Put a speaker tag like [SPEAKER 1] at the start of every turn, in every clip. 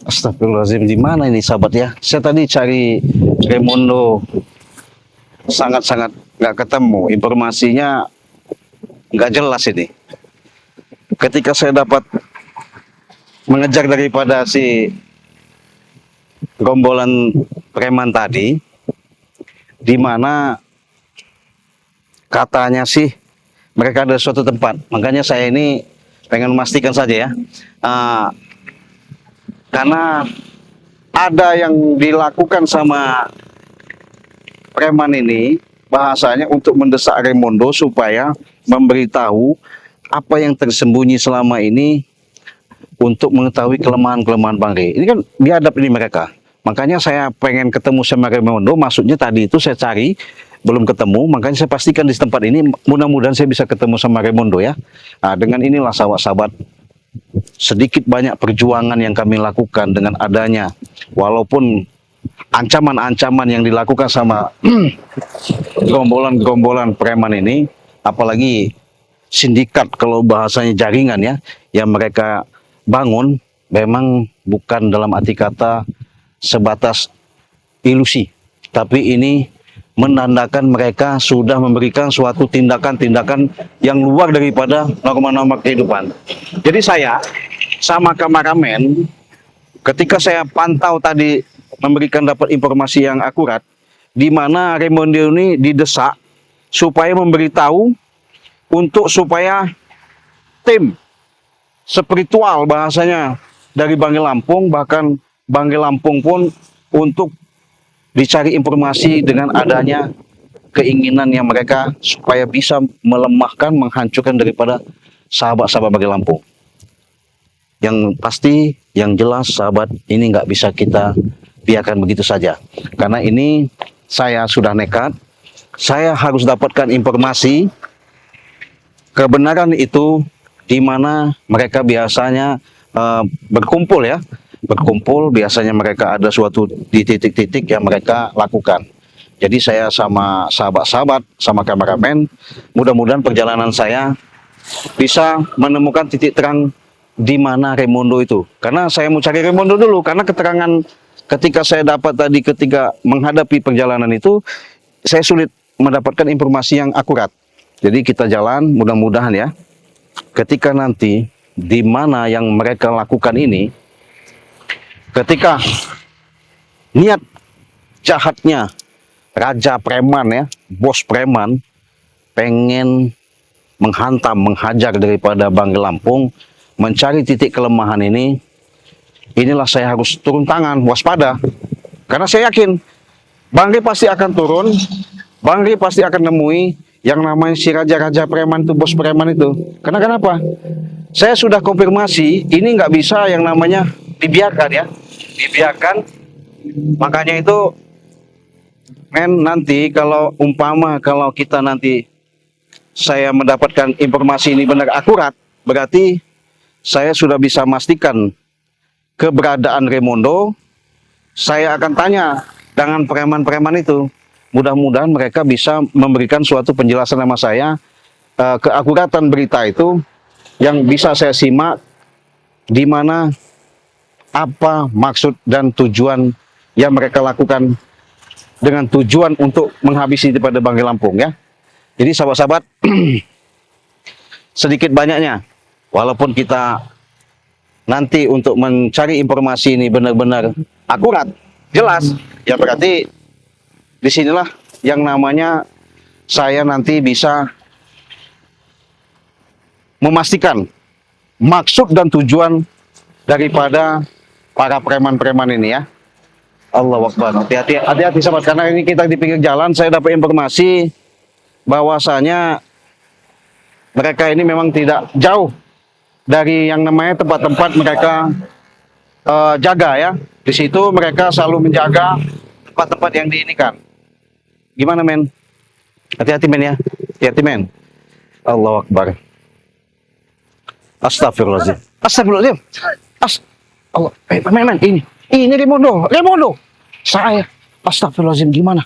[SPEAKER 1] Astagfirullahaladzim, di mana ini sahabat ya? Saya tadi cari Raymondo sangat-sangat nggak ketemu. Informasinya nggak jelas ini. Ketika saya dapat mengejar daripada si gombolan preman tadi, di mana katanya sih mereka ada suatu tempat. Makanya saya ini pengen memastikan saja ya. Karena ada yang dilakukan sama preman ini, bahasanya untuk mendesak Raymondo supaya memberitahu apa yang tersembunyi selama ini untuk mengetahui kelemahan-kelemahan Bang Rey. Ini kan biadab ini mereka. Makanya saya pengen ketemu sama Raymondo, maksudnya tadi itu saya cari, belum ketemu, makanya saya pastikan di tempat ini, mudah-mudahan saya bisa ketemu sama Raymondo ya. Nah, dengan inilah sahabat-sahabat, sedikit banyak perjuangan yang kami lakukan dengan adanya, walaupun ancaman-ancaman yang dilakukan sama gerombolan-gerombolan preman ini, apalagi sindikat kalau bahasanya jaringan ya, yang mereka bangun memang bukan dalam arti kata sebatas ilusi, tapi ini menandakan mereka sudah memberikan suatu tindakan-tindakan yang luar daripada norma-norma kehidupan. Jadi saya sama kameramen, ketika saya pantau tadi memberikan dapat informasi yang akurat, di mana Raymondo ini didesak supaya memberitahu untuk supaya tim spiritual bahasanya dari Banggai Lampung, bahkan Banggai Lampung pun untuk dicari informasi dengan adanya keinginan yang mereka supaya bisa melemahkan, menghancurkan daripada sahabat-sahabat Banggai Lampung. Yang pasti, yang jelas sahabat, ini nggak bisa kita biarkan begitu saja. Karena ini saya sudah nekat, saya harus dapatkan informasi kebenaran itu di mana mereka biasanya berkumpul ya. Berkumpul, biasanya mereka ada suatu di titik-titik yang mereka lakukan. Jadi saya sama sahabat-sahabat, sama kameramen, mudah-mudahan perjalanan saya bisa menemukan titik terang di mana Raymondo itu. Karena saya mau cari Raymondo dulu, karena keterangan ketika saya dapat tadi ketika menghadapi perjalanan itu, saya sulit mendapatkan informasi yang akurat. Jadi kita jalan, mudah-mudahan ya, ketika nanti di mana yang mereka lakukan ini, ketika niat jahatnya raja preman ya, bos preman, pengen menghantam, menghajar daripada Banggai Lampung, mencari titik kelemahan ini, inilah saya harus turun tangan, waspada. Karena saya yakin Banggai pasti akan turun, Banggai pasti akan nemui yang namanya si raja-raja preman itu, bos preman itu. Karena kenapa? Saya sudah konfirmasi, ini nggak bisa yang namanya dibiarkan ya, dibiarkan. Makanya itu nanti kalau umpama kalau kita nanti saya mendapatkan informasi ini benar akurat, berarti saya sudah bisa memastikan keberadaan Raymondo. Saya akan tanya dengan preman-preman itu, mudah-mudahan mereka bisa memberikan suatu penjelasan sama saya, keakuratan berita itu yang bisa saya simak, di mana apa maksud dan tujuan yang mereka lakukan dengan tujuan untuk menghabisi daripada Banggai Lampung ya. Jadi sahabat-sahabat, sedikit banyaknya, walaupun kita nanti untuk mencari informasi ini benar-benar akurat, jelas, ya berarti disinilah yang namanya saya nanti bisa memastikan maksud dan tujuan daripada para preman-preman ini ya. Allahu Akbar. Hati-hati sahabat, karena ini kita di pinggir jalan, saya dapat informasi bahwasanya mereka ini memang tidak jauh dari yang namanya tempat-tempat mereka jaga ya. Di situ mereka selalu menjaga tempat-tempat yang diinikan. Gimana men? Hati-hati men ya. Hati-hati men. Allahu Akbar. Astagfirullahaladzim. Astagfirullahaladzim. Allah. Men. Ini Raymondo. Saya. Astagfirullahaladzim, gimana?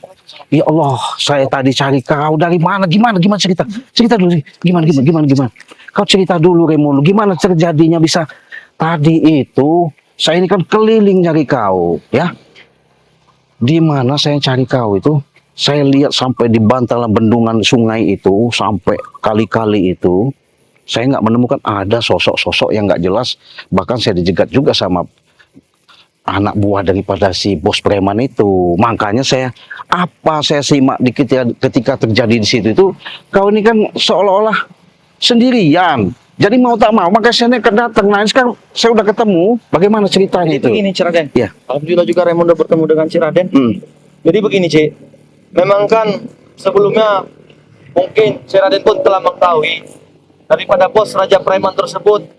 [SPEAKER 1] Ya Allah, saya tadi cari kau dari mana? Gimana cerita? Cerita dulu. Gimana? Kau cerita dulu Raymondo. Gimana terjadinya bisa tadi itu Saya ini kan keliling nyari kau, ya. Di mana saya cari kau itu? Saya lihat sampai di bantalan bendungan sungai itu, sampai kali-kali itu, saya nggak menemukan ada sosok-sosok yang nggak jelas. Bahkan saya dijegat juga sama anak buah daripada si bos preman itu. Makanya saya simak di ketika terjadi di situ itu, kau ini kan seolah-olah sendirian. Jadi mau tak mau, makanya saya datang. Nah, sekarang saya udah ketemu. Bagaimana ceritanya
[SPEAKER 2] Jadi
[SPEAKER 1] itu?
[SPEAKER 2] begini Ciraden.
[SPEAKER 1] Ya.
[SPEAKER 2] Alhamdulillah juga Raimundo bertemu dengan Ciraden. Jadi begini Cik, memang kan sebelumnya mungkin Ciraden pun telah mengetahui daripada bos Raja Preman tersebut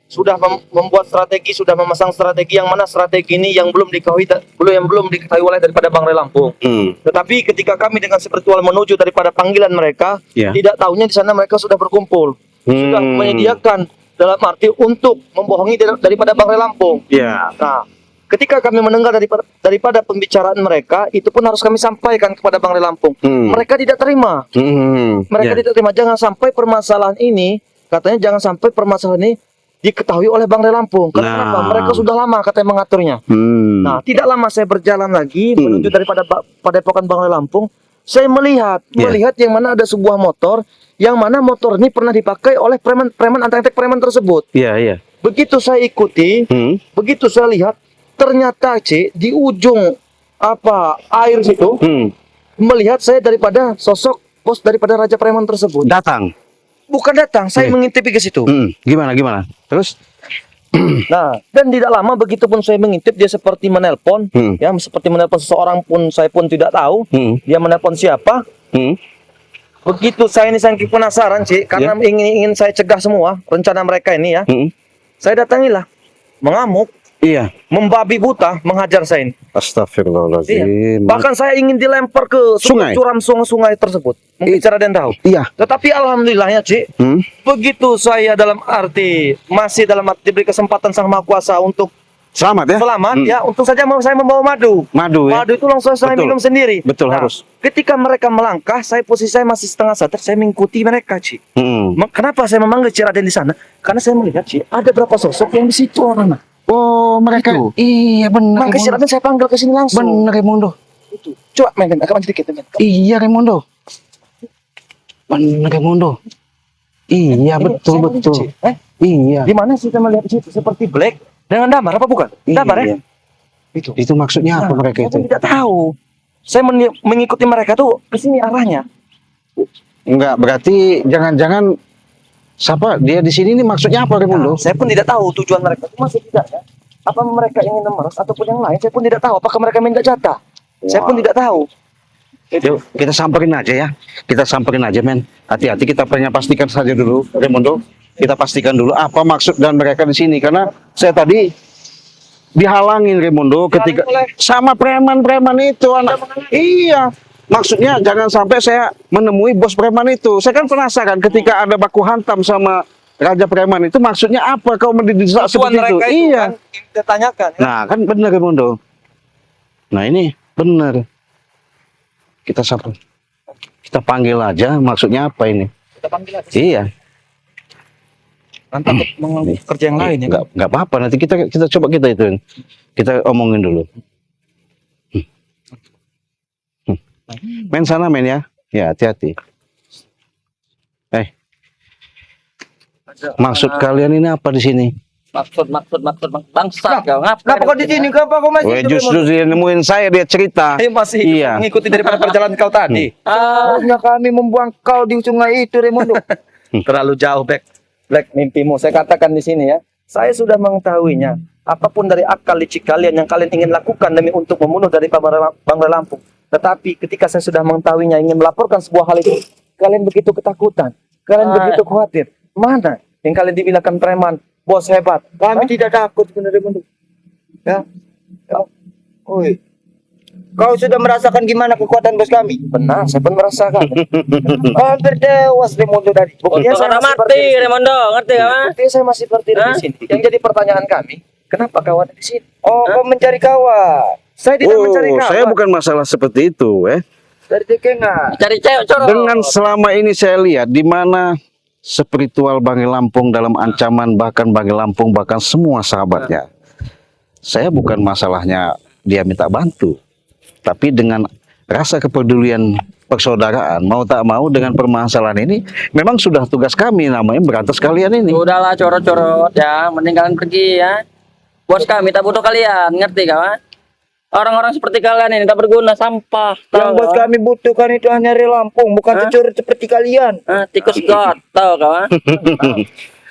[SPEAKER 2] sudah membuat strategi, sudah memasang strategi yang mana strategi ini yang belum diketahui oleh daripada Bang Ray Lampung. Tetapi ketika kami dengan spiritual menuju daripada panggilan mereka,
[SPEAKER 1] Ya.
[SPEAKER 2] tidak tahunya di sana mereka sudah berkumpul, sudah menyediakan dalam arti untuk membohongi daripada Bang Ray Lampung.
[SPEAKER 1] Ya.
[SPEAKER 2] Nah, ketika kami mendengar daripada pembicaraan mereka, itu pun harus kami sampaikan kepada Bang Ray Lampung. Mereka tidak terima. Mereka tidak terima. Jangan sampai permasalahan ini, katanya jangan sampai permasalahan ini diketahui oleh Bang Ray Lampung. Karena kenapa? Mereka sudah lama katanya mengaturnya. Nah, tidak lama saya berjalan lagi menuju daripada Padepokan Bang Ray Lampung. Saya melihat yang mana ada sebuah motor, yang mana motor ini pernah dipakai oleh preman antek preman tersebut.
[SPEAKER 1] Iya.
[SPEAKER 2] Begitu saya ikuti, begitu saya lihat, ternyata di ujung air situ, melihat saya daripada sosok bos daripada Raja Preman tersebut.
[SPEAKER 1] Datang.
[SPEAKER 2] Bukan datang, saya mengintip ke situ.
[SPEAKER 1] Gimana? Terus?
[SPEAKER 2] Nah, dan tidak lama begitu pun saya mengintip, dia seperti menelpon, ya seperti menelpon seseorang pun saya pun tidak tahu, dia menelpon siapa. Begitu saya ini saking penasaran Cik, karena ingin saya cegah semua rencana mereka ini ya. Saya datangilah, mengamuk.
[SPEAKER 1] Iya.
[SPEAKER 2] Membabi buta menghajar saya ini.
[SPEAKER 1] Astagfirullahaladzim.
[SPEAKER 2] Bahkan saya ingin dilempar ke
[SPEAKER 1] Sungai?
[SPEAKER 2] curam sungai tersebut. Mungkin Ciraden tahu.
[SPEAKER 1] Iya.
[SPEAKER 2] Tetapi alhamdulillahnya Cik, begitu saya masih dalam arti diberi kesempatan Sang Maha Kuasa untuk
[SPEAKER 1] Selamat ya.
[SPEAKER 2] ya, untung saja saya membawa madu.
[SPEAKER 1] Madu ya.
[SPEAKER 2] Madu itu langsung saya minum sendiri.
[SPEAKER 1] Betul,
[SPEAKER 2] Nah,
[SPEAKER 1] harus.
[SPEAKER 2] ketika mereka melangkah, posisi saya masih setengah sadar, saya mengikuti mereka Cik. Kenapa saya memanggil Ciraden di sana? Karena saya melihat Cik, ada berapa sosok yang di situ orang.
[SPEAKER 1] Oh, mereka.
[SPEAKER 2] Itu.
[SPEAKER 1] Iya, benar.
[SPEAKER 2] Maka Ciraden saya panggil ke sini langsung.
[SPEAKER 1] Benar, Raimundo.
[SPEAKER 2] Itu. Coba main agak sedikit.
[SPEAKER 1] Iya, Raimundo. Benar, Raimundo. Iya, betul.
[SPEAKER 2] Cik.
[SPEAKER 1] Iya.
[SPEAKER 2] Di mana kita melihat situ seperti Black dengan Damar apa bukan? Damar ya?
[SPEAKER 1] Itu maksudnya apa mereka itu?
[SPEAKER 2] Saya tidak tahu. Saya mengikuti mereka tuh ke sini arahnya.
[SPEAKER 1] Enggak, berarti jangan-jangan siapa dia di sini ini maksudnya apa, Raimundo?
[SPEAKER 2] Saya pun tidak tahu tujuan mereka itu masih tidak ya. Apa mereka ingin memeras ataupun yang lain? Saya pun tidak tahu. Apakah mereka minta jatah? Saya pun tidak tahu.
[SPEAKER 1] Yuk, kita samperin aja ya. Kita samperin aja, men. Hati-hati, kita pastikan saja dulu, Raimundo. Kita pastikan dulu apa maksud dan mereka di sini, karena saya tadi dihalangin Raimundo ketika sama preman-preman itu anak. Iya. Maksudnya jangan sampai saya menemui bos preman itu. Saya kan penasaran ketika ada baku hantam sama Raja Preman itu maksudnya apa kau mendidik seperti itu? Iya.
[SPEAKER 2] Kan, kita tanyakan. Ya?
[SPEAKER 1] Nah, kan benar Raimundo. Nah, ini benar. Kita panggil aja maksudnya apa ini?
[SPEAKER 2] Kita panggil aja.
[SPEAKER 1] Iya.
[SPEAKER 2] Nanti mengambil kerja yang lain ya.
[SPEAKER 1] Enggak apa-apa, nanti kita coba ituin. Kita omongin dulu. Main sana men ya. Ya, hati-hati. Maksud kalian ini apa di sini?
[SPEAKER 3] Maksud bangsa kau
[SPEAKER 2] Kenapa kau di sini? Kenapa kau masih?
[SPEAKER 1] Justru dia nemuin saya, dia cerita.
[SPEAKER 2] Saya masih
[SPEAKER 1] Iya.
[SPEAKER 2] mengikuti daripada perjalanan kau tadi.
[SPEAKER 3] Harusnya kami membuang kau di sungai itu, Raimundo.
[SPEAKER 2] Terlalu jauh, Black mimpimu. Saya katakan di sini ya. Saya sudah mengetahuinya. Apapun dari akal licik kalian yang kalian ingin lakukan demi untuk membunuh dari Bang Ray Lampung. Tetapi ketika saya sudah mengetahuinya, ingin melaporkan sebuah hal itu, kalian begitu ketakutan, kalian begitu khawatir. Mana yang kalian dibilangkan preman, bos hebat?
[SPEAKER 3] Kami tidak takut sebenarnya, Raimundo. Ya. Oi. Kau sudah merasakan gimana kekuatan bos kami?
[SPEAKER 2] Benar, saya pun merasakan.
[SPEAKER 3] Hampir tewas Raimundo tadi.
[SPEAKER 2] Buktinya saya masih
[SPEAKER 3] mati,
[SPEAKER 2] berdiri di sini.
[SPEAKER 3] Raimundo, ngerti kan?
[SPEAKER 2] Buktinya saya masih berdiri di sini. Yang jadi pertanyaan kami, kenapa kawan di sini?
[SPEAKER 3] Oh, kau mencari kawan.
[SPEAKER 2] Saya tidak mencari kawan.
[SPEAKER 1] Saya bukan masalah seperti itu,
[SPEAKER 3] Dari Tekenga.
[SPEAKER 2] Cari cewek coro.
[SPEAKER 1] Dengan selama ini saya lihat di mana spiritual Bang Ray Lampung dalam ancaman, bahkan Bang Ray Lampung bahkan semua sahabatnya. saya bukan masalahnya dia minta bantu, tapi dengan rasa kepedulian persaudaraan, mau tak mau dengan permasalahan ini, memang sudah tugas kami namanya berantas kalian ini.
[SPEAKER 4] Udahlah corot-corot ya, mending kalian pergi ya. Bos kami tak butuh kalian, ngerti kawan? Orang-orang seperti kalian ini tak berguna, sampah.
[SPEAKER 3] Yang
[SPEAKER 4] tahu
[SPEAKER 3] bos
[SPEAKER 4] kawan?
[SPEAKER 3] kami butuhkan itu hanya Lampung, bukan
[SPEAKER 4] Hah?
[SPEAKER 3] pencuri seperti kalian.
[SPEAKER 4] Tikus god, tahu kawan?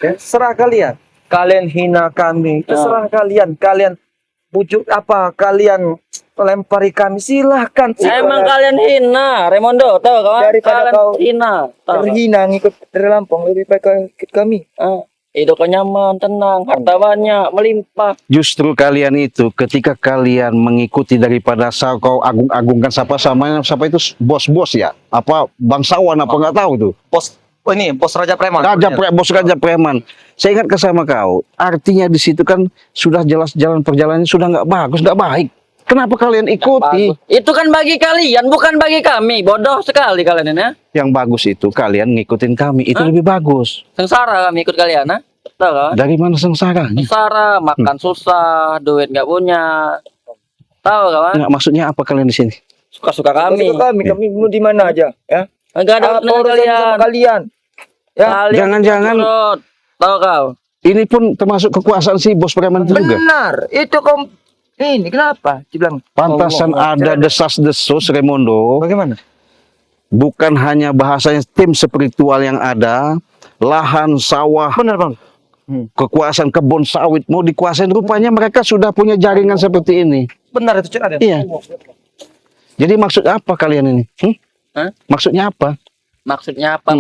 [SPEAKER 2] Ya, serah kalian. Kalian hina kami, terserah kalian. Kalian bujuk apa? Kalian lempari kami, silahkan.
[SPEAKER 4] Emang kalian hina, Raimondo, tahu kawan?
[SPEAKER 3] Daripada
[SPEAKER 4] Kalian
[SPEAKER 3] kau
[SPEAKER 4] hina, tahu?
[SPEAKER 3] Terhina ngikut dari Lampung, lebih baik kau ikut kami.
[SPEAKER 4] Hidup kau nyaman, tenang, harta banyak, melimpah.
[SPEAKER 1] Justru kalian itu ketika kalian mengikuti daripada kau agung-agungkan siapa itu bos-bos ya, apa bangsawan apa nggak tahu tuh.
[SPEAKER 2] Bos Raja Preman.
[SPEAKER 1] Bos Raja Preman. Saya ingat ke sama kau, artinya di situ kan sudah jelas jalan perjalanannya sudah nggak bagus, nggak baik. Kenapa kalian ikuti?
[SPEAKER 4] Itu kan bagi kalian, bukan bagi kami. Bodoh sekali kalian ini.
[SPEAKER 1] Yang bagus itu kalian ngikutin kami, itu lebih bagus.
[SPEAKER 4] Sengsara kami ikut kalian, ha? Tahu kan?
[SPEAKER 1] Dari mana sengsaranya?
[SPEAKER 4] Sengsara, makan susah, duit nggak punya. Tahu kawan?
[SPEAKER 1] Nggak, maksudnya apa kalian di sini?
[SPEAKER 4] Suka-suka kami.
[SPEAKER 3] Kami mau di mana aja, ya.
[SPEAKER 4] Enggak ada
[SPEAKER 3] Apa
[SPEAKER 4] urusan
[SPEAKER 3] urusan
[SPEAKER 4] kalian.
[SPEAKER 3] sama kalian? Ya,
[SPEAKER 4] Kalian
[SPEAKER 1] Jangan-jangan
[SPEAKER 4] turut. Tahu kau?
[SPEAKER 1] ini pun termasuk kekuasaan si bos preman itu juga.
[SPEAKER 3] benar. Itu kau ini kenapa? Dibilang
[SPEAKER 1] Pantasan ada desas-desus Raimondo.
[SPEAKER 2] Bagaimana?
[SPEAKER 1] Bukan hanya bahasanya tim spiritual yang ada, lahan sawah,
[SPEAKER 2] Benar bang.
[SPEAKER 1] kekuasaan kebun sawit mau dikuasain, rupanya mereka sudah punya jaringan seperti ini.
[SPEAKER 2] Benar itu Cik Raden.
[SPEAKER 1] Iya. Jadi maksud apa kalian ini?
[SPEAKER 4] Hah?
[SPEAKER 1] Maksudnya apa?
[SPEAKER 4] Maksudnya apa?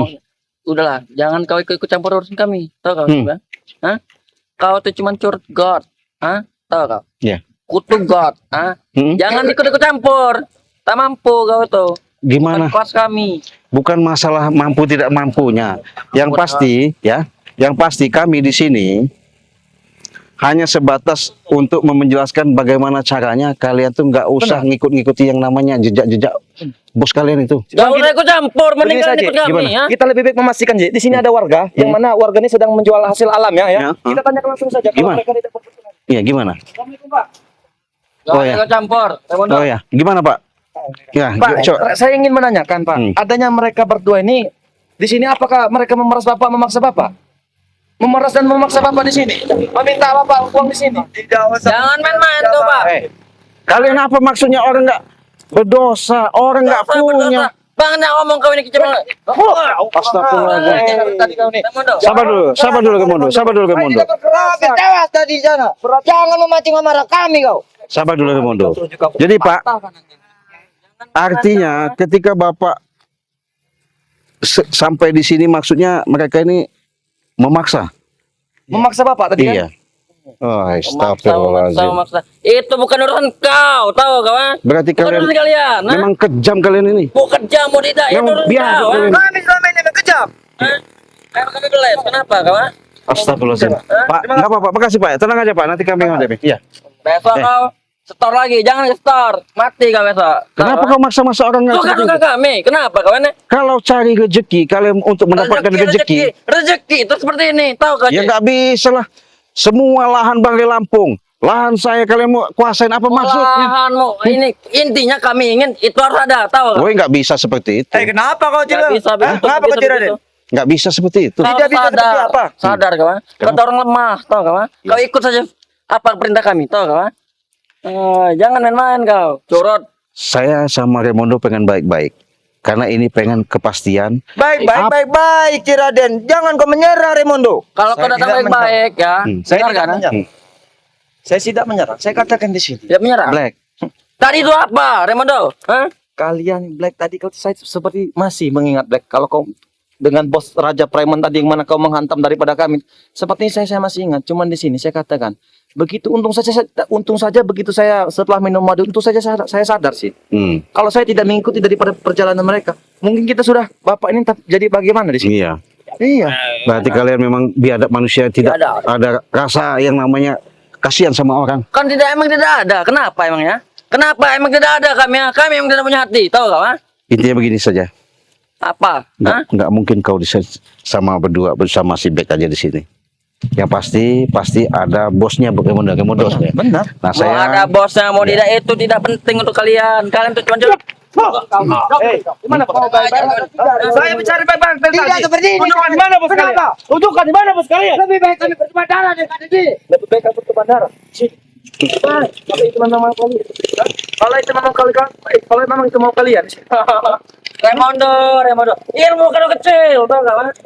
[SPEAKER 4] Udahlah, jangan kau ikut campur urusan kami. Tahu kau? Bang? Hah? Kau tuh cuma curut God. Hah? Tahu kau?
[SPEAKER 1] Iya.
[SPEAKER 4] Kutu God. Hah?
[SPEAKER 1] Hmm?
[SPEAKER 4] Jangan ikut-ikut campur. Tak mampu kau tuh.
[SPEAKER 1] Gimana?
[SPEAKER 4] Bukan kuas kami.
[SPEAKER 1] Bukan masalah mampu tidak mampunya. Yang pasti ya, yang pasti kami di sini hanya sebatas untuk menjelaskan bagaimana caranya kalian tuh nggak usah ngikut-ngikuti yang namanya jejak-jejak bos kalian itu.
[SPEAKER 4] Gak usah ikut campur, mending
[SPEAKER 2] Begini
[SPEAKER 4] kalian
[SPEAKER 2] saja,
[SPEAKER 4] ikut kami ya.
[SPEAKER 2] Kita lebih baik memastikan Ji, di sini ada warga yang mana warga ini sedang menjual hasil alam ya.
[SPEAKER 1] Ya.
[SPEAKER 2] Kita tanya langsung saja kalau
[SPEAKER 1] Gimana?
[SPEAKER 2] mereka tidak berkenan.
[SPEAKER 1] Iya, gimana?
[SPEAKER 2] Assalamualaikum Pak.
[SPEAKER 4] Gak
[SPEAKER 1] Oh,
[SPEAKER 4] usah
[SPEAKER 1] ya.
[SPEAKER 4] ikut campur.
[SPEAKER 1] Oh ya, gimana Pak? Ya,
[SPEAKER 2] Pak, saya ingin menanyakan Pak, adanya mereka berdua ini di sini apakah mereka memeras Bapak, memaksa Bapak? Memeras dan memaksa Bapak di sini? Meminta Bapak uang di sini?
[SPEAKER 4] Jangan main-main tuh Pak.
[SPEAKER 1] kalian apa maksudnya orang nggak berdosa, orang nggak punya?
[SPEAKER 4] Bang, nak ngomong kau ini kecil.
[SPEAKER 1] Astagfirullahaladzim.
[SPEAKER 2] Tadi kau nih.
[SPEAKER 1] Sabar dulu Kemondo.
[SPEAKER 3] tewas tadi di sana. Jangan memancing amarah kami kau.
[SPEAKER 1] Sabar dulu Kemondo. Jadi Pak, artinya ketika Bapak sampai di sini maksudnya mereka ini memaksa.
[SPEAKER 2] Memaksa Bapak tadi kan?
[SPEAKER 1] Iya. Oh,
[SPEAKER 4] Maksa.
[SPEAKER 1] astagfirullahaladzim.
[SPEAKER 4] Itu bukan urusan kau, tahu kawan?
[SPEAKER 1] Berarti
[SPEAKER 4] Bukan
[SPEAKER 1] kalian
[SPEAKER 4] urusan kalian. Nah?
[SPEAKER 1] memang kejam kalian ini.
[SPEAKER 4] Bukan jamu tidak, itu
[SPEAKER 1] Memang
[SPEAKER 4] urusan
[SPEAKER 1] biar
[SPEAKER 4] kau.
[SPEAKER 1] kalian.
[SPEAKER 3] Kami selama ini kejam.
[SPEAKER 4] Karena kami beles, kenapa kawan?
[SPEAKER 1] Astagfirullahaladzim. Pak, nggak apa-apa, makasih Pak. Tenang aja Pak, nanti kami ngadepi. Iya.
[SPEAKER 4] Besok kau setor lagi, jangan setor, mati kau besok.
[SPEAKER 1] Kenapa kau maksa-maksa orang nggak
[SPEAKER 4] Bukan
[SPEAKER 1] seperti
[SPEAKER 4] urusan
[SPEAKER 1] itu?
[SPEAKER 4] kami, kenapa kawan?
[SPEAKER 1] Kalau cari rezeki, kalian untuk mendapatkan rezeki,
[SPEAKER 4] Rezeki itu seperti ini, tahu kau?
[SPEAKER 1] ya nggak bisa lah. Semua lahan Bang di Lampung, lahan saya kalian mau kuasain apa maksudnya?
[SPEAKER 4] Lahanmu, ini intinya kami ingin itu harus ada, tahu kau?
[SPEAKER 1] Woi, nggak bisa seperti itu.
[SPEAKER 3] Kenapa kau
[SPEAKER 4] Nggak bisa begitu,
[SPEAKER 3] Kenapa kau
[SPEAKER 4] begitu,
[SPEAKER 3] tidak
[SPEAKER 4] begitu.
[SPEAKER 1] Nggak bisa seperti itu.
[SPEAKER 4] Kau
[SPEAKER 3] Tidak bisa
[SPEAKER 4] sadar,
[SPEAKER 3] seperti apa?
[SPEAKER 4] Sadar kawan. Kau orang lemah, tahu kawan? Kau ikut saja apa perintah kami, tahu kawan? Jangan main-main kau, curut.
[SPEAKER 1] Saya sama Raimondo pengen baik-baik, karena ini pengen kepastian.
[SPEAKER 3] Baik, Ciraden. Jangan kau menyerah, Raimondo.
[SPEAKER 4] Kalau kau datang baik-baik ya,
[SPEAKER 2] Saya
[SPEAKER 4] dengar
[SPEAKER 2] tidak
[SPEAKER 4] kan?
[SPEAKER 2] menyerah. Saya tidak menyerah. Saya katakan di sini.
[SPEAKER 4] Tidak menyerah.
[SPEAKER 1] Black,
[SPEAKER 4] Tadi itu apa, Raimondo? Hah?
[SPEAKER 2] Kalian Black tadi kau saya seperti masih mengingat Black. Kalau kau dengan bos Raja Preman tadi yang mana kau menghantam daripada kami, sepertinya saya masih ingat. Cuman di sini saya katakan begitu untung saja begitu saya setelah minum madu untung saja saya sadar sih. Kalau saya tidak mengikuti daripada perjalanan mereka, mungkin kita sudah Bapak ini jadi bagaimana di sini?
[SPEAKER 1] Iya.
[SPEAKER 2] Iya.
[SPEAKER 1] Berarti kalian memang biadab manusia tidak ada rasa yang namanya kasihan sama orang.
[SPEAKER 4] Kan emang tidak ada. Kenapa emangnya? Kenapa emang tidak ada kami ya? Kami emang tidak punya hati, tahu kau?
[SPEAKER 1] Intinya begini saja.
[SPEAKER 4] Apa? Hah?
[SPEAKER 1] Nggak mungkin kau sama berdua bersama si Black aja di sini. Yang pasti ada bosnya Remondo ya.
[SPEAKER 2] Benar.
[SPEAKER 1] Nah,
[SPEAKER 4] Mau ada
[SPEAKER 1] saya
[SPEAKER 4] bosnya mau tidak itu tidak penting untuk kalian. Kalian tuh cuma
[SPEAKER 2] Gimana saya mencari baik-baik dari
[SPEAKER 3] Tidak
[SPEAKER 2] tadi.
[SPEAKER 3] seperti ini.
[SPEAKER 2] Tunjukkan di mana bos kalian? Tunjukkan di mana bos kalian?
[SPEAKER 3] Lebih baik kami berteman darah dengan ini.
[SPEAKER 2] Lebih baik kabur ke bandara. Kalau itu memang mau kalian. Kalau itu memang kalian, kalau memang itu mau kalian.
[SPEAKER 4] Remondo. Ilmu kan kecil, tahu nggak? Mas?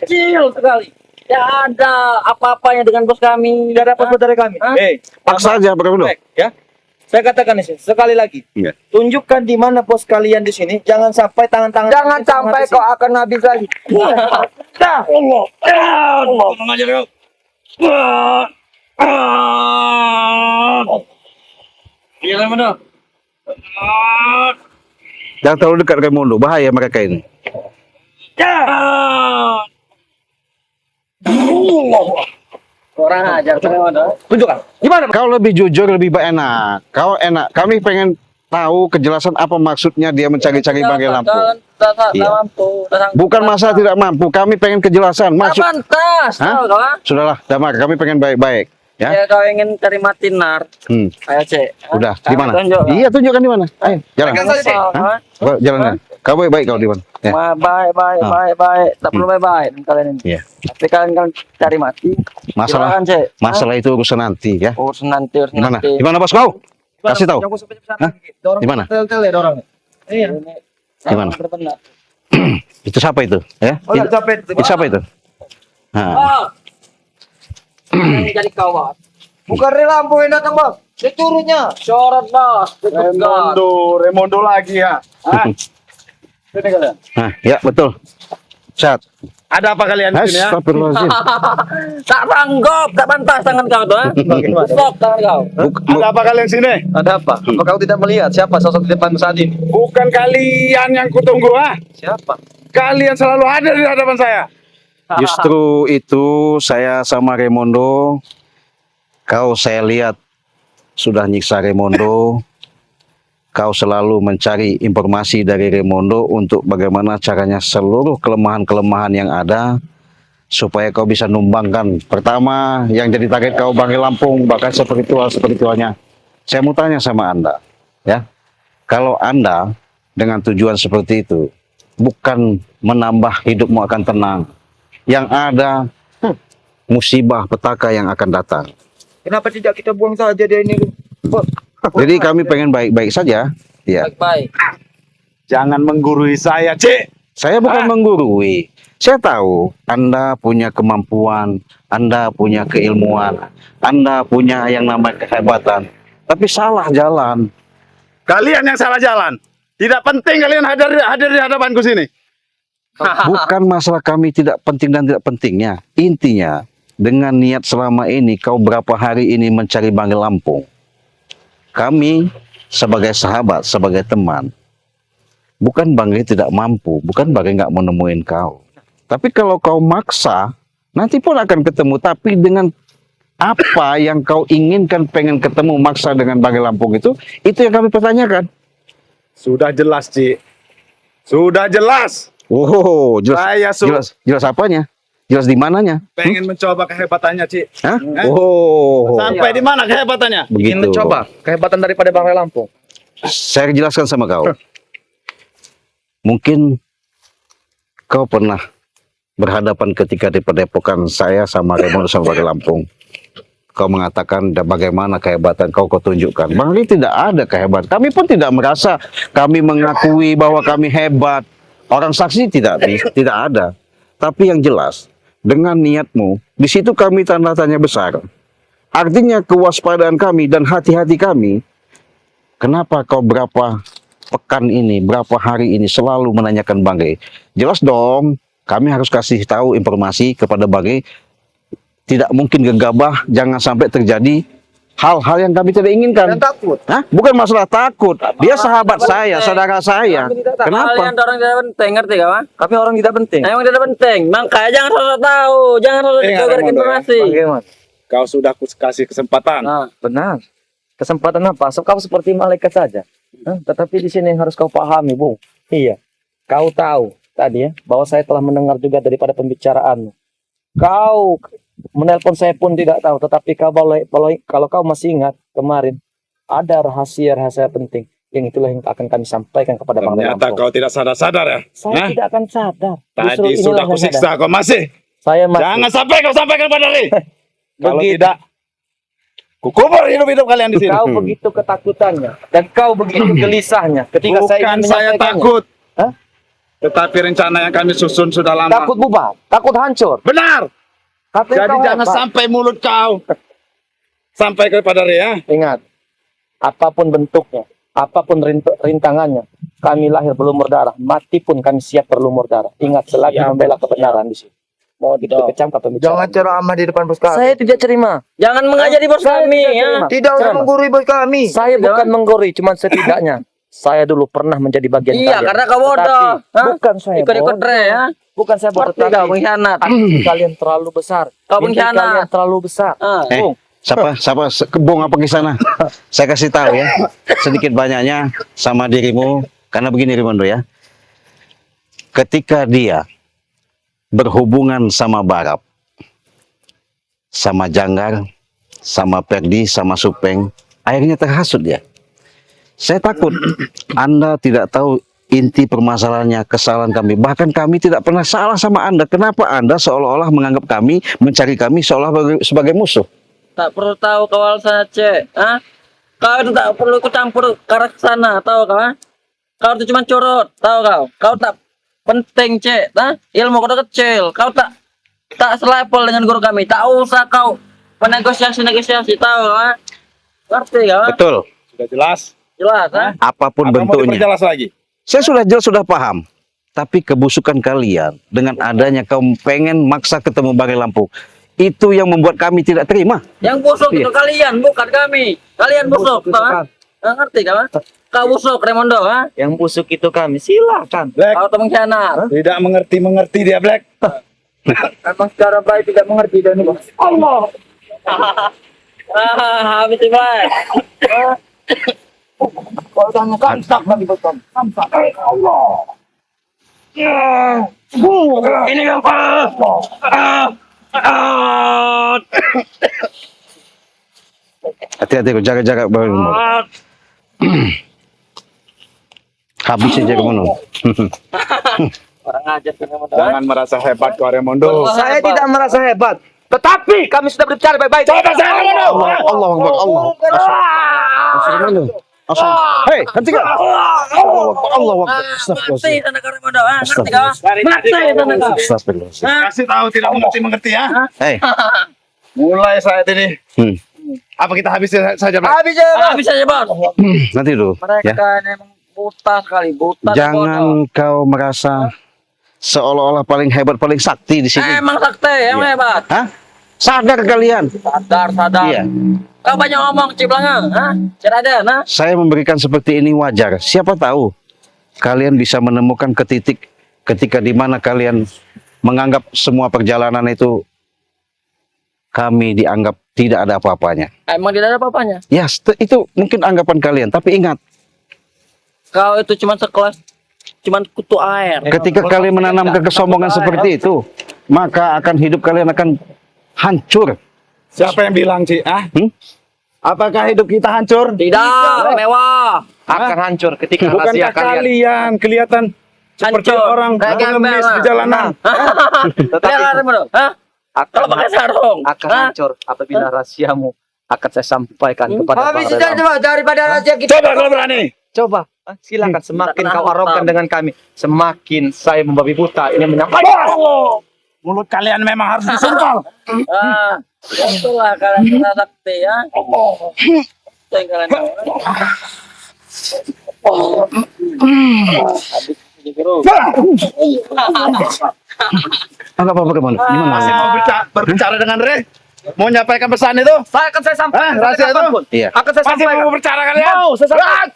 [SPEAKER 4] Kecil sekali. Tidak ada apa-apanya dengan bos kami.
[SPEAKER 2] Tidak ada apa-apa dari kami.
[SPEAKER 4] Hah?
[SPEAKER 1] paksa aja Remondo.
[SPEAKER 2] Ya. Saya katakan di sini sekali lagi.
[SPEAKER 1] Iya.
[SPEAKER 2] Tunjukkan di mana bos kalian di sini. Jangan sampai tangan-tangan.
[SPEAKER 3] Jangan sampai kau akan habis lagi.
[SPEAKER 2] Dah. Allah.
[SPEAKER 4] Mengajar kau. Iya Remondo.
[SPEAKER 1] Jangan terlalu dekat Remondo, bahaya mereka ini.
[SPEAKER 4] Orang ajar Remondo.
[SPEAKER 2] Tunjukkan. Gimana?
[SPEAKER 1] Kau lebih jujur, lebih enak. Kau enak. Kami pengen tahu kejelasan apa maksudnya dia mencari-cari Banggai Lampung. Iya. Bukan masalah tidak mampu, kami pengen kejelasan. Maksud,
[SPEAKER 4] Pantas.
[SPEAKER 1] Hah?
[SPEAKER 4] Tahu kau? Ah?
[SPEAKER 1] sudahlah, Damar. Kami pengen baik-baik. Ya.
[SPEAKER 4] Ya kau ingin cari matinar.
[SPEAKER 1] Hmm.
[SPEAKER 4] Ayo cek.
[SPEAKER 1] Udah, di
[SPEAKER 4] Kami
[SPEAKER 1] mana?
[SPEAKER 4] tunjuk, kau.
[SPEAKER 1] Iya, tunjukkan di mana. Ayo, jalan.
[SPEAKER 2] Pegang saja, Cek.
[SPEAKER 4] Hah?
[SPEAKER 1] Kau jalan. Kau baik-baik kau di mana? Ya.
[SPEAKER 4] Baik. Tak perlu baik kalian ini.
[SPEAKER 1] Iya.
[SPEAKER 4] Tapi kalian cari mati.
[SPEAKER 1] Masalah
[SPEAKER 4] Silakan, Cek.
[SPEAKER 1] masalah itu urusan nanti ya.
[SPEAKER 4] Urusan nanti.
[SPEAKER 1] Di mana? Di mana bos kau? Kasih tahu. Hah?
[SPEAKER 2] Dorong
[SPEAKER 1] Di mana?
[SPEAKER 2] tel-tel ya dorong. Iya.
[SPEAKER 1] Di mana? Itu siapa itu? Ya?
[SPEAKER 2] Oh,
[SPEAKER 1] Itu,
[SPEAKER 2] capek.
[SPEAKER 1] itu siapa itu? Nah,
[SPEAKER 4] Oh. Ini jadi kawan.
[SPEAKER 3] Bukan Relampung yang datang, Bos. Dia turunnya.
[SPEAKER 4] Syarat bos.
[SPEAKER 2] Remondo lagi ya. Sini kalian.
[SPEAKER 1] nah, ya betul. Sehat.
[SPEAKER 2] Ada apa kalian di sini ya?
[SPEAKER 1] Astagfirullahaladzim.
[SPEAKER 4] Tak sanggup, tak pantas tangan kau tuh.
[SPEAKER 2] Bagaimana?
[SPEAKER 4] Stop tangan kau.
[SPEAKER 2] Ada apa kalian sini? Ada apa? Apa kau tidak melihat siapa sosok di depan saat ini?
[SPEAKER 5] Bukan kalian yang kutunggu,
[SPEAKER 2] Siapa?
[SPEAKER 5] Kalian selalu ada di hadapan saya.
[SPEAKER 1] Justru itu saya sama Remondo, kau saya lihat sudah nyiksa Remondo. Kau selalu mencari informasi dari Remondo untuk bagaimana caranya seluruh kelemahan-kelemahan yang ada supaya kau bisa numbangkan. Pertama, yang jadi target kau Banggai Lampung, bahkan spiritualnya. Saya mau tanya sama Anda, ya. Kalau Anda dengan tujuan seperti itu bukan menambah hidupmu akan tenang, yang ada musibah petaka yang akan datang.
[SPEAKER 3] Kenapa tidak kita buang saja dia ini, Bos?
[SPEAKER 1] Jadi kami pengen baik-baik saja. Ya,
[SPEAKER 4] Baik.
[SPEAKER 5] Jangan menggurui saya, Cik.
[SPEAKER 1] saya bukan menggurui. Saya tahu Anda punya kemampuan, Anda punya keilmuan, Anda punya yang namanya kehebatan. Tapi salah jalan.
[SPEAKER 5] Kalian yang salah jalan. Tidak penting kalian hadir di hadapanku sini.
[SPEAKER 1] Bukan masalah kami tidak penting dan tidak pentingnya. Intinya, dengan niat selama ini, kau berapa hari ini mencari Banggai Lampung. Kami sebagai sahabat, sebagai teman, bukan Banggai tidak mampu, bukan Banggai nggak mau nemuin kau. Tapi kalau kau maksa, nanti pun akan ketemu. Tapi dengan apa yang kau inginkan, pengen ketemu, maksa dengan Banggai Lampung itu yang kami pertanyakan.
[SPEAKER 5] Sudah jelas, Cik. Sudah jelas.
[SPEAKER 1] Oh,
[SPEAKER 5] Saya
[SPEAKER 1] jelas apanya? Jelas di mananya?
[SPEAKER 5] pengen mencoba kehebatannya, Cik.
[SPEAKER 1] Hah?
[SPEAKER 5] Eh?
[SPEAKER 1] Oh,
[SPEAKER 5] Sampai di mana kehebatannya?
[SPEAKER 2] Ingin
[SPEAKER 1] begitu.
[SPEAKER 2] mencoba kehebatan daripada Banggai Lampung.
[SPEAKER 1] Saya jelaskan sama kau. Mungkin kau pernah berhadapan ketika di padepokan saya sama Remondo sama Banggai Lampung. Kau mengatakan bagaimana kehebatan kau tunjukkan. Banggai tidak ada kehebatan. Kami pun tidak merasa kami mengakui bahwa kami hebat. Orang saksi tidak ada. Tapi yang jelas, dengan niatmu, di situ kami tanda tanya besar. Artinya kewaspadaan kami dan hati-hati kami, kenapa kau berapa pekan ini, berapa hari ini selalu menanyakan Banggai? Jelas dong, kami harus kasih tahu informasi kepada Banggai. Tidak mungkin gegabah, jangan sampai terjadi hal-hal yang kami tidak inginkan.
[SPEAKER 3] Dan takut.
[SPEAKER 1] Hah? Bukan masalah takut. Dia sahabat saya, saudara saya. Kenapa?
[SPEAKER 4] Kalian orang tidak penting, ngerti gak, Bang?
[SPEAKER 2] Kami orang tidak penting.
[SPEAKER 4] Emang tidak penting. Makanya jangan sosok tahu, jangan sosok
[SPEAKER 5] Ingat,
[SPEAKER 4] joger
[SPEAKER 5] Remondo,
[SPEAKER 4] informasi.
[SPEAKER 2] Bagaimana?
[SPEAKER 5] Kau sudah kasih kesempatan.
[SPEAKER 4] Nah,
[SPEAKER 2] Benar. Kesempatan apa? So, kau seperti malaikat saja. Tetapi di sini yang harus kau pahami, Bung. Iya. Kau tahu tadi ya bahwa saya telah mendengar juga daripada pembicaraanmu. Kau menelpon saya pun tidak tahu. Tetapi kalau kau masih ingat kemarin ada rahasia-rahasia penting yang itulah yang akan kami sampaikan kepada Bang
[SPEAKER 5] Ternyata
[SPEAKER 2] Lampung.
[SPEAKER 5] kau tidak sadar-sadar ya.
[SPEAKER 2] Saya tidak akan sadar. Justru
[SPEAKER 5] Tadi
[SPEAKER 2] inilah
[SPEAKER 5] sudah
[SPEAKER 2] yang
[SPEAKER 5] kusiksa
[SPEAKER 2] sadar.
[SPEAKER 5] kau masih.
[SPEAKER 2] Saya masih.
[SPEAKER 5] Jangan sampai kau sampaikan pada Ri. Kalau
[SPEAKER 2] Begitu.
[SPEAKER 5] tidak, kukubur hidup-hidup kalian di sini.
[SPEAKER 2] Kau begitu ketakutannya dan kau begitu gelisahnya ketika
[SPEAKER 5] Bukan
[SPEAKER 2] saya ingin
[SPEAKER 5] saya
[SPEAKER 2] menyampaikannya.
[SPEAKER 5] takut.
[SPEAKER 2] Hah?
[SPEAKER 5] Tetapi rencana yang kami susun sudah lama.
[SPEAKER 2] Takut bubar, takut hancur.
[SPEAKER 5] Benar.
[SPEAKER 2] Katanya
[SPEAKER 5] Jadi
[SPEAKER 2] kau
[SPEAKER 5] jangan
[SPEAKER 2] hebat.
[SPEAKER 5] sampai mulut kau sampai kepada Ri ya.
[SPEAKER 2] Ingat, apapun bentuknya, apapun rintangannya, kami lahir berlumur darah, mati pun kami siap berlumur darah. Ingat, selagi membela kebenaran di sini. Mau dikecam kata
[SPEAKER 3] Jangan ceramah di depan bos kami.
[SPEAKER 2] Saya tidak terima.
[SPEAKER 4] Jangan mengajari bos
[SPEAKER 2] Saya
[SPEAKER 4] kami
[SPEAKER 2] tidak
[SPEAKER 4] ya.
[SPEAKER 2] terima.
[SPEAKER 3] Tidak usah
[SPEAKER 2] Ceramah.
[SPEAKER 3] menggurui bos kami.
[SPEAKER 2] Saya bukan menggori, cuman setidaknya saya dulu pernah menjadi bagian
[SPEAKER 4] Iya,
[SPEAKER 2] kalian.
[SPEAKER 4] karena kau bodoh.
[SPEAKER 2] Tetapi
[SPEAKER 4] Hah?
[SPEAKER 2] bukan saya
[SPEAKER 4] Ikut-ikut
[SPEAKER 2] bodoh.
[SPEAKER 4] Re ya.
[SPEAKER 2] Bukan saya bodoh,
[SPEAKER 4] Ngerti kau
[SPEAKER 2] tapi
[SPEAKER 4] pengkhianat.
[SPEAKER 2] mimpi kalian terlalu besar.
[SPEAKER 4] Kau
[SPEAKER 2] Mimpi
[SPEAKER 4] pengkhianat.
[SPEAKER 2] kalian terlalu besar.
[SPEAKER 4] Ah.
[SPEAKER 2] Bung,
[SPEAKER 1] Siapa kebong apa di sana? Saya kasih tahu ya, sedikit banyaknya sama dirimu. Karena begini Rimondo ya, ketika dia berhubungan sama Barap, sama Janggar, sama Perdi, sama Supeng, akhirnya terhasut dia. Saya takut Anda tidak tahu inti permasalahannya, kesalahan kami. Bahkan kami tidak pernah salah sama Anda. Kenapa Anda seolah-olah menganggap kami, mencari kami seolah sebagai musuh?
[SPEAKER 4] Tak perlu tahu kau alasan cek. Ah? Kau itu tak perlu ikut campur ke arah sana, tahu kau? Ah? Kau itu cuma curut, tahu kau? Kau tak penting cek. Ah? Ilmu kau kecil. Kau tak selevel dengan guru kami. Tak usah kau negosiasi, tahu kau? Ah? Ngerti kau? Ah?
[SPEAKER 1] Betul.
[SPEAKER 5] Sudah jelas.
[SPEAKER 4] Jelas, ah?
[SPEAKER 1] Apapun
[SPEAKER 5] Apa mau
[SPEAKER 1] bentuknya.
[SPEAKER 5] diperjelas lagi?
[SPEAKER 1] Saya sudah jelas, sudah paham. Tapi kebusukan kalian dengan adanya kau pengen maksa ketemu Bang Lampung, itu yang membuat kami tidak terima.
[SPEAKER 4] Yang busuk
[SPEAKER 1] Iya.
[SPEAKER 4] itu kalian, bukan kami. Kalian busuk,
[SPEAKER 2] Busuk itu
[SPEAKER 4] tahu? Ah?
[SPEAKER 2] kan.
[SPEAKER 4] Ah, ngerti kau? Ah? Kau busuk, Raimondo, ah?
[SPEAKER 2] yang busuk itu kami. Silakan.
[SPEAKER 5] Black,
[SPEAKER 4] Kau teman pengkhianat.
[SPEAKER 5] tidak mengerti dia Black.
[SPEAKER 3] Emang secara baik tidak mengerti dan ini.
[SPEAKER 2] Allah.
[SPEAKER 4] Habis itu, Bang.
[SPEAKER 3] Kalau tanya kamsak lagi bos kami. Kamsak. Allah.
[SPEAKER 5] Ini apa?
[SPEAKER 1] Hati-hati, kau jaga-jaga Bang Lampung. Habis aja kemana?
[SPEAKER 4] Orang ajar Raimondo.
[SPEAKER 5] Jangan merasa hebat kau Raimondo.
[SPEAKER 2] Saya tidak merasa hebat. Tetapi kami sudah berbicara baik-baik.
[SPEAKER 5] Coba saya Raimondo.
[SPEAKER 1] Allah Akbar, Allah. Hei, hentikan. Allah Akbar.
[SPEAKER 4] Ngerti sana kau Raimondo, ah? Ngerti kau? Ngerti sana kau.
[SPEAKER 1] Astagfirullah.
[SPEAKER 5] Kasih tahu tidak mengerti ya.
[SPEAKER 1] Hei.
[SPEAKER 5] Mulai saat ini. Apa kita habis saja Black?
[SPEAKER 3] Habis ya.
[SPEAKER 4] Ah, bisa aja, Bos.
[SPEAKER 1] Nanti dulu.
[SPEAKER 4] Mereka
[SPEAKER 1] Ya.
[SPEAKER 4] emang buta sekali, buta. dan bodoh.
[SPEAKER 1] Jangan kau merasa seolah-olah paling hebat, paling sakti di sini.
[SPEAKER 4] Emang sakti, emang
[SPEAKER 1] Iya.
[SPEAKER 4] hebat.
[SPEAKER 1] Hah? Sadar kalian.
[SPEAKER 4] Sadar.
[SPEAKER 1] Iya.
[SPEAKER 4] Kau banyak ngomong, Ciblanga. Hah? Cerada, nah.
[SPEAKER 1] Saya memberikan seperti ini wajar. Siapa tahu kalian bisa menemukan ketika di mana kalian menganggap semua perjalanan itu kami dianggap tidak ada apa-apanya.
[SPEAKER 4] Emang tidak ada apa-apanya.
[SPEAKER 1] Ya, itu mungkin anggapan kalian. Tapi ingat,
[SPEAKER 4] Kau itu cuma sekelas, cuma kutu air.
[SPEAKER 1] ketika kalian menanamkan kesombongan seperti itu, maka akan hidup kalian akan hancur.
[SPEAKER 5] Siapa yang bilang, Ci? Ah?
[SPEAKER 1] Hmm?
[SPEAKER 5] Apakah hidup kita hancur?
[SPEAKER 4] Tidak, mewah.
[SPEAKER 2] Akan hancur ketika rahasia
[SPEAKER 5] Bukankah
[SPEAKER 2] kalian.
[SPEAKER 5] kalian kelihatan seperti
[SPEAKER 4] Hancur.
[SPEAKER 5] orang
[SPEAKER 4] Kayak
[SPEAKER 5] pengemis
[SPEAKER 4] gembel.
[SPEAKER 5] di jalanan?
[SPEAKER 4] Lihat Raimondo, hah? Kalau pakai sarung,
[SPEAKER 2] akan
[SPEAKER 4] hah?
[SPEAKER 2] hancur apabila rahasiamu akan saya sampaikan kepada
[SPEAKER 3] Habis
[SPEAKER 2] Bang
[SPEAKER 3] saja
[SPEAKER 2] Lampung.
[SPEAKER 3] coba daripada rahasia kita.
[SPEAKER 5] Coba kalau berani.
[SPEAKER 2] Coba, silakan. Semakin
[SPEAKER 4] Tak
[SPEAKER 2] kau
[SPEAKER 4] kenal,
[SPEAKER 2] arogan
[SPEAKER 4] Bang.
[SPEAKER 2] dengan kami, semakin saya membabi buta. Ini menyampaikan.
[SPEAKER 5] Mulut kalian memang harus disumpal.
[SPEAKER 4] Ah, itulah kalian kena sakti ya. Itu yang kalian tahu. Habis digeruk.
[SPEAKER 1] Enggak apa-apa, gimana?
[SPEAKER 5] Masih mau berbicara dengan Re? Mau nyampaikan pesan itu?
[SPEAKER 2] Saya akan saya sampaikan.
[SPEAKER 5] Hah, rahasia itu?
[SPEAKER 2] kapanpun.
[SPEAKER 1] Iya.
[SPEAKER 2] Akan saya
[SPEAKER 5] Masih
[SPEAKER 2] sampaikan.
[SPEAKER 5] mau berbicara kalian?
[SPEAKER 2] Mau, saya sampaikan.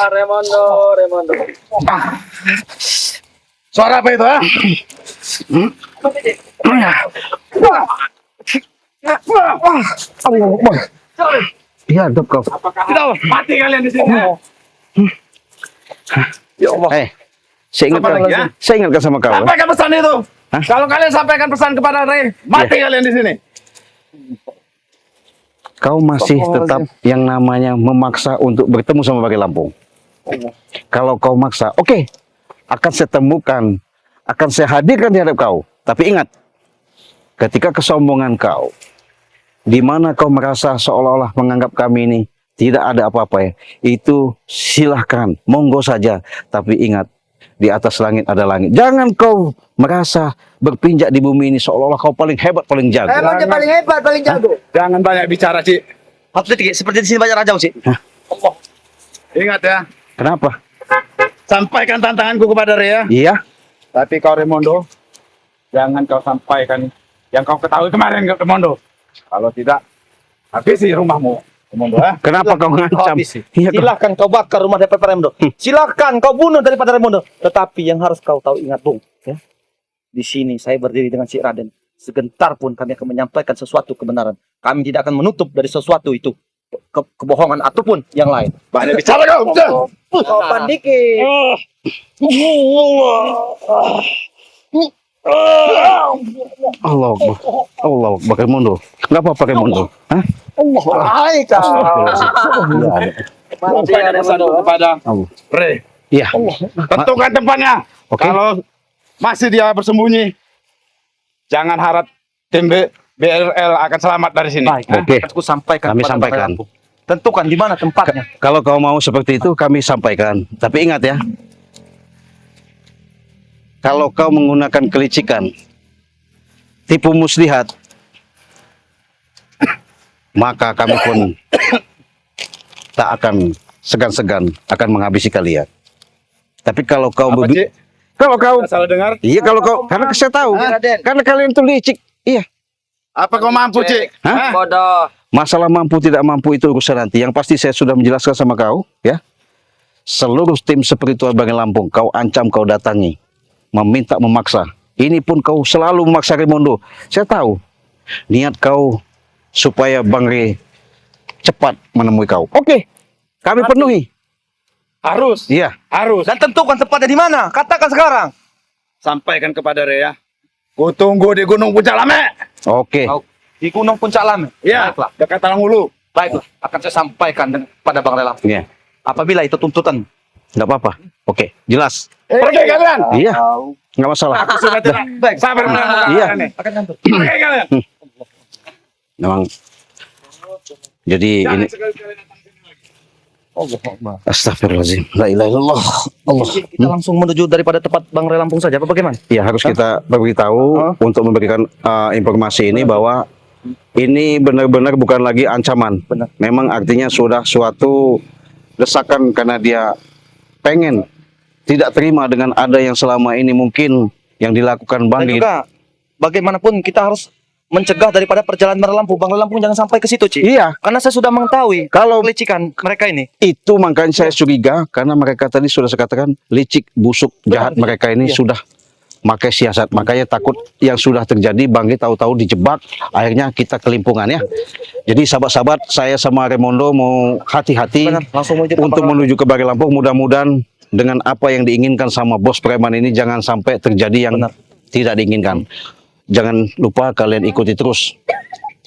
[SPEAKER 4] Raimondo.
[SPEAKER 5] Suara apa itu? Ha?
[SPEAKER 1] Iya, dok kau.
[SPEAKER 5] Tidak, mati kalian di sini.
[SPEAKER 1] Saya ingatkan,
[SPEAKER 5] Apa lagi, ya?
[SPEAKER 1] saya ingatkan sama kau.
[SPEAKER 5] Sampaikan pesan itu. Kalau kalian sampaikan pesan kepada Ray, mati kalian di sini.
[SPEAKER 1] Kau masih tetap yang namanya memaksa untuk bertemu sama Bangkai Lampung. Kalau kau maksa, oke, akan saya temukan, akan saya hadirkan di hadap kau. Tapi ingat, ketika kesombongan kau, di mana kau merasa seolah-olah menganggap kami ini tidak ada apa-apa ya, itu silahkan, monggo saja. Tapi ingat, di atas langit ada langit. Jangan kau merasa berpinjak di bumi ini seolah-olah kau paling hebat, paling jago.
[SPEAKER 3] Emang dia paling hebat, paling jago.
[SPEAKER 5] Jangan banyak bicara, Cik.
[SPEAKER 2] Seperti di sini banyak raja, Cik.
[SPEAKER 5] Ingat ya,
[SPEAKER 1] Kenapa?
[SPEAKER 5] sampaikan tantanganku kepada Ray ya.
[SPEAKER 1] Iya,
[SPEAKER 5] Tapi kau Raimondo, jangan kau sampaikan yang kau ketahui kemarin ke Raimondo. Kalau tidak, habisi rumahmu, Raimondo ya.
[SPEAKER 1] kenapa kau ngancam? Iya, kau-
[SPEAKER 2] Silahkan kau bakar rumah daripada Raimundo. Silahkan kau bunuh daripada Raimundo. Tetapi yang harus kau tahu, ingat Bung, ya. Di sini saya berdiri dengan si Raden. Segentar pun kami akan menyampaikan sesuatu kebenaran. Kami tidak akan menutup dari sesuatu itu kebohongan ataupun yang lain.
[SPEAKER 5] Banyak bicara kau. Udah.
[SPEAKER 3] Sopan dikit.
[SPEAKER 1] Allah Akbar. Allah Akbar Raimundo. Enggak apa-apa Raimundo. Hah?
[SPEAKER 3] Hai kau.
[SPEAKER 5] Sampaikan pesanku kepada
[SPEAKER 1] Allah.
[SPEAKER 5] Ray.
[SPEAKER 1] Iya.
[SPEAKER 5] Tentukan tempatnya.
[SPEAKER 1] Oke.
[SPEAKER 5] Kalau masih dia bersembunyi, jangan harap tim BRL akan selamat dari sini.
[SPEAKER 2] Baik,
[SPEAKER 1] Oke.
[SPEAKER 2] aku sampaikan.
[SPEAKER 1] Kami
[SPEAKER 2] kepada
[SPEAKER 1] sampaikan.
[SPEAKER 2] Bangkai Lampung. Tentukan di mana tempatnya.
[SPEAKER 1] Kalau kau mau seperti itu kami sampaikan. Tapi ingat ya. Kalau kau menggunakan kelicikan, tipu muslihat, maka kami pun tak akan segan-segan akan menghabisi kalian. Tapi kalau kau
[SPEAKER 5] Apa,
[SPEAKER 1] begitu,
[SPEAKER 5] Cik?
[SPEAKER 1] kalau kau,
[SPEAKER 5] Tidak salah dengar?
[SPEAKER 1] iya kalau kau, karena saya tahu,
[SPEAKER 3] Raden.
[SPEAKER 1] karena kalian tuh licik, iya.
[SPEAKER 5] Apa kau mampu, Cik?
[SPEAKER 1] Hah?
[SPEAKER 4] Bodoh.
[SPEAKER 1] Masalah mampu tidak mampu itu urusan nanti. Yang pasti saya sudah menjelaskan sama kau, ya. Seluruh tim spiritual Bangkai Lampung, kau ancam, kau datangi, meminta, memaksa. Ini pun kau selalu memaksa Raimundo. Saya tahu niat kau supaya Bang Ray cepat menemui kau. Oke, kami penuhi.
[SPEAKER 5] Harus.
[SPEAKER 1] Iya.
[SPEAKER 5] Harus.
[SPEAKER 2] Dan tentukan tempatnya di mana. Katakan sekarang.
[SPEAKER 5] Sampaikan kepada Ray ya. Ku tunggu di Gunung Puncak Lame.
[SPEAKER 1] Oke.
[SPEAKER 2] Di Gunung Puncak Lame.
[SPEAKER 5] Iya,
[SPEAKER 2] Baiklah.
[SPEAKER 5] dekat Talanghulu.
[SPEAKER 2] Baiklah. Akan saya sampaikan kepada Bang Ray Lampung.
[SPEAKER 1] Iya.
[SPEAKER 2] Apabila itu tuntutan.
[SPEAKER 1] Nggak apa-apa. Oke, jelas.
[SPEAKER 5] Pergi kalian.
[SPEAKER 1] Iya. Nggak masalah.
[SPEAKER 5] Aku sudah tidak sabar menunggu
[SPEAKER 1] Iya.
[SPEAKER 5] kalian nih.
[SPEAKER 2] Akan kantor.
[SPEAKER 5] Pergi kalian.
[SPEAKER 1] Memang. Jadi ini.
[SPEAKER 5] Sekali-sekali datang sini lagi.
[SPEAKER 1] Astagfirullahaladzim. La ilaha illallah. Allah.
[SPEAKER 2] Kita langsung menuju daripada tempat Bang Ray Lampung saja. Apa bagaimana?
[SPEAKER 1] Ya harus kita beritahu untuk memberikan informasi ini bahwa ini benar-benar bukan lagi ancaman.
[SPEAKER 2] Benar.
[SPEAKER 1] Memang artinya sudah suatu desakan karena dia pengen tidak terima dengan ada yang selama ini mungkin yang dilakukan Bang
[SPEAKER 2] Dan
[SPEAKER 1] Ray.
[SPEAKER 2] juga bagaimanapun kita harus mencegah daripada perjalanan Bang Ray Lampung. Bang Ray Lampung jangan sampai ke situ, Ci.
[SPEAKER 1] Iya,
[SPEAKER 2] Karena saya sudah mengetahui
[SPEAKER 1] kalau
[SPEAKER 2] kelicikan mereka ini.
[SPEAKER 1] itu makanya saya curiga karena mereka tadi sudah saya katakan licik, busuk, jahat mereka ini
[SPEAKER 2] Iya.
[SPEAKER 1] sudah pakai siasat. Makanya takut yang sudah terjadi Bang Ray tahu-tahu dijebak, akhirnya kita kelimpungan ya. Jadi sahabat-sahabat, saya sama Raimundo mau hati-hati
[SPEAKER 2] Benar, langsung menuju ke
[SPEAKER 1] untuk
[SPEAKER 2] Bang Ray
[SPEAKER 1] menuju ke Bangkai Lampung. Mudah-mudahan dengan apa yang diinginkan sama bos preman ini jangan sampai terjadi yang
[SPEAKER 2] Benar.
[SPEAKER 1] tidak diinginkan. Jangan lupa kalian ikuti terus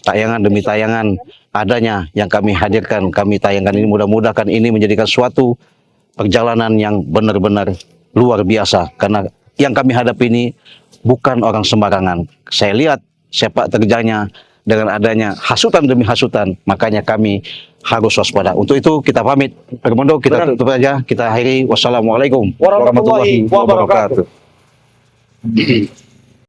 [SPEAKER 1] tayangan demi tayangan adanya yang kami hadirkan, kami tayangkan ini. Mudah-mudahan ini menjadikan suatu perjalanan yang benar-benar luar biasa karena yang kami hadapi ini bukan orang sembarangan. Saya lihat sepak terjangnya dengan adanya hasutan demi hasutan, makanya kami harus waspada. Untuk itu kita pamit. Raimundo, kita
[SPEAKER 2] Benar.
[SPEAKER 1] tutup aja, kita akhiri. Wassalamualaikum
[SPEAKER 2] Warahmatullahi wabarakatuh.